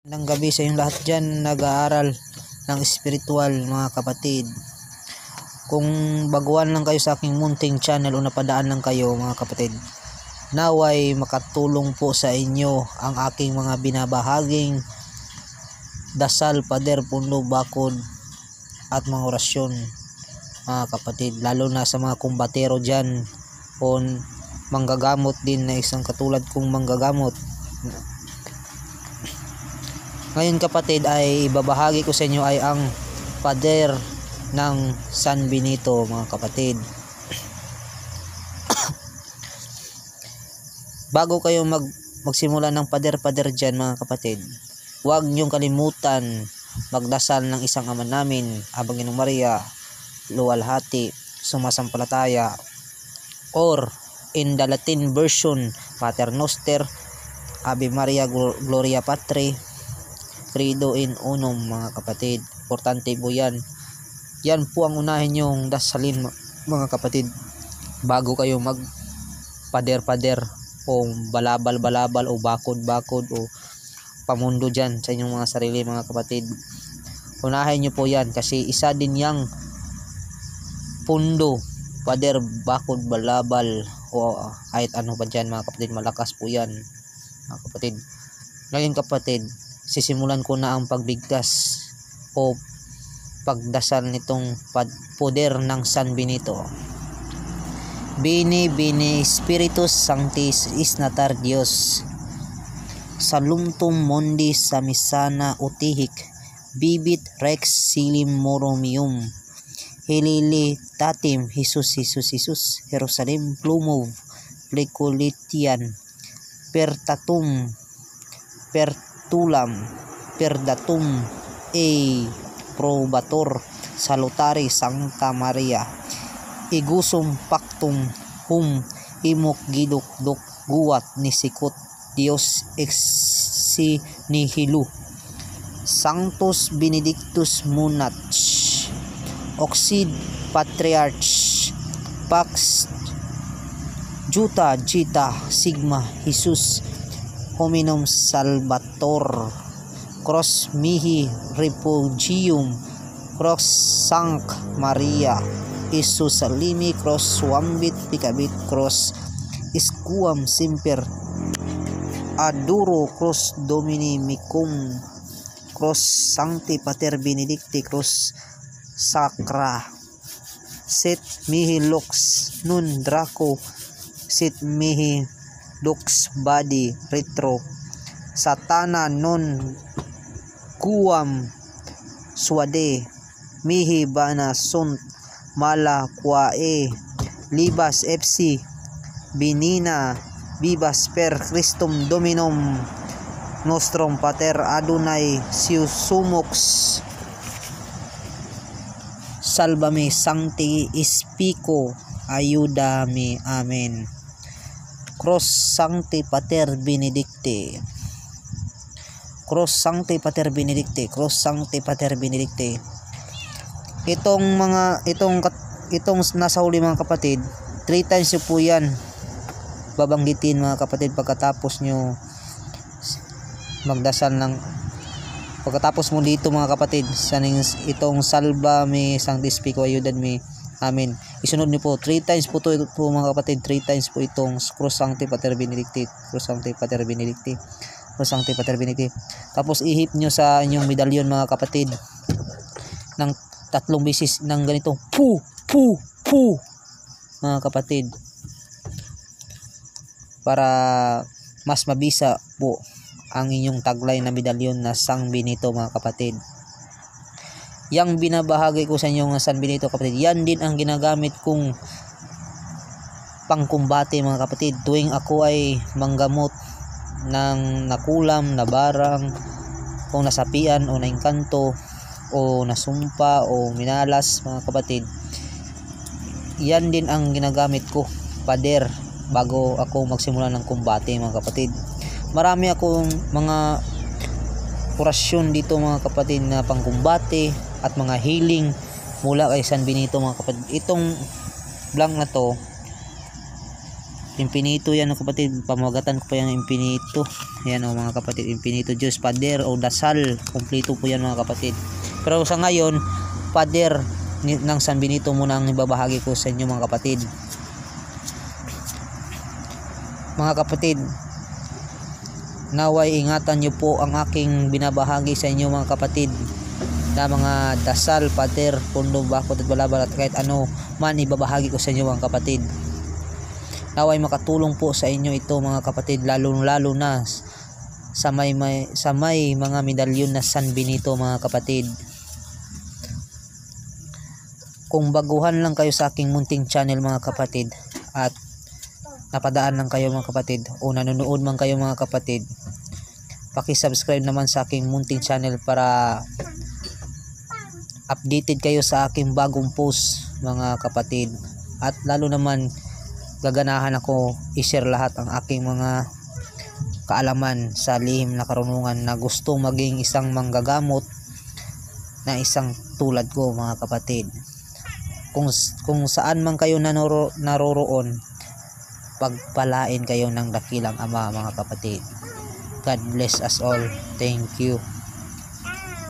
Ng gabi sa inyong lahat dyan nag-aaral ng spiritual, mga kapatid. Kung baguhan lang kayo sa aking munting channel o napadaan lang kayo, mga kapatid, naway makatulong po sa inyo ang aking mga binabahaging dasal, pader, pundo, bakod at mga orasyon, mga kapatid, lalo na sa mga kumbatero dyan o manggagamot din na isang katulad kong manggagamot. Ngayon, kapatid, ay ibabahagi ko sa inyo ay ang pader ng San Benito, mga kapatid. Bago kayo magsimula ng pader-pader dyan, mga kapatid, huwag niyong kalimutan magdasal ng isang Ama Namin, Abang Ginong Maria, Luwalhati, Sumasampalataya, or in the Latin version, Pater Noster, Ave Maria, Gloria Patri, Credo in Unum, mga kapatid. Importante po yan. Yan po ang unahin yung dasalin, mga kapatid, bago kayo mag pader-pader o balabal-balabal o bakod-bakod o pamundo dyan sa inyong mga sarili, mga kapatid. Unahin nyo po yan kasi isa din yang pundo, pader, bakod, balabal o kahit ano pa dyan, mga kapatid. Malakas po yan, mga kapatid. Ngayon, kapatid, sisimulan ko na ang pagbigkas o pagdasal nitong poder ng San Benito. Bini Spiritus Sanctis is natar Dios, salumtum mundi samisana utihik, bibit rex silim moromium, helili tatim Jesus, Jerusalem plumov, plecolitian, pertatum, pertulam, perdatum, probator, salutari Sancta Maria, igusum pactum hum imok giduk dok guwat ni sikot Dios exi nihilo, Sanctus Benedictus Munach, Oxid Patriarch, Pax Juta Gita Sigma Jesus, Hominum Salvator, Cross Mihi Refugium, Cross Sanct Maria, Isus Salimi, Cross Wambit Picabit, Cross Isquam Semper, Aduro, Cross Domini Micum, Cross Sancti Pater Benedicti, Cross Sacra, Sit Mihi Lux Nun Draco, Sit Mihi Lux Body Retro, Satana Non Guam Suade, Mihi Bana Sunt Mala Quae, Libas FC Binina, Vivas per Christum Dominum Nostrum Pater Adonai Siusumux, Salvame Sancti Spico, Ayudame, Amen. Cross Sancti Pater Benedicti, Cross Sancti Pater Benedicti, Cross Sancti Pater Benedicti. Itong nasa huli, mga kapatid, 3 times nyo po yan babanggitin, mga kapatid, pagkatapos nyo magdasal ng pagkatapos mo dito, mga kapatid, itong Salva me Sancti Spico, Ayudame, Amen. Isunod niyo po 3 times po to mga kapatid, 3 times po itong Cross Sancti Pater Benedicti, Cross Sancti Pater Benedicti, Cross Sancti Pater Benedicti. Tapos ihip nyo sa inyong medalyon, mga kapatid, ng 3 beses ng ganito, pu, mga kapatid, para mas mabisa po ang inyong taglay na medalyon na San Benito, mga kapatid. Yang binabahagi ko sa inyo ng San Benito, kapatid, yan din ang ginagamit kong pangkumbate, mga kapatid, tuwing ako ay manggamot ng nakulam, nabarang, o nasapian, o naingkanto, o nasumpa, o minalas, mga kapatid. Yan din ang ginagamit ko, pader, bago ako magsimula ng kumbate, mga kapatid. Marami akong mga orasyon dito, mga kapatid, na pangkumbate at mga healing mula kay San Benito, mga kapatid. Itong blank na to Infinito yan mga kapatid, pamagatan ko pa yan infinito. Yan o mga kapatid, infinito Diyos, pader o dasal, kumpleto po yan mga kapatid. Pero sa ngayon, pader ng San Benito muna ang ibabahagi ko sa inyo mga kapatid. Mga kapatid, naway ingatan nyo po ang aking binabahagi sa inyo mga kapatid, na mga dasal, pader, pundo, bakod at balabal at kahit ano man ibabahagi ko sa inyo mga kapatid. Naway makatulong po sa inyo ito mga kapatid, lalo na sa may mga medalyon na San Benito mga kapatid. Kung baguhan lang kayo sa aking munting channel mga kapatid, at napadaan lang kayo mga kapatid, o nanonood man kayo mga kapatid, paki-subscribe naman sa aking munting channel para updated kayo sa aking bagong post mga kapatid. At lalo naman gaganahan ako i-share lahat ang aking mga kaalaman sa lihim na karunungan na gusto maging isang manggagamot na isang tulad ko mga kapatid. Kung saan man kayo naroroon, pagpalain kayo ng dakilang Ama mga kapatid. God bless us all. Thank you.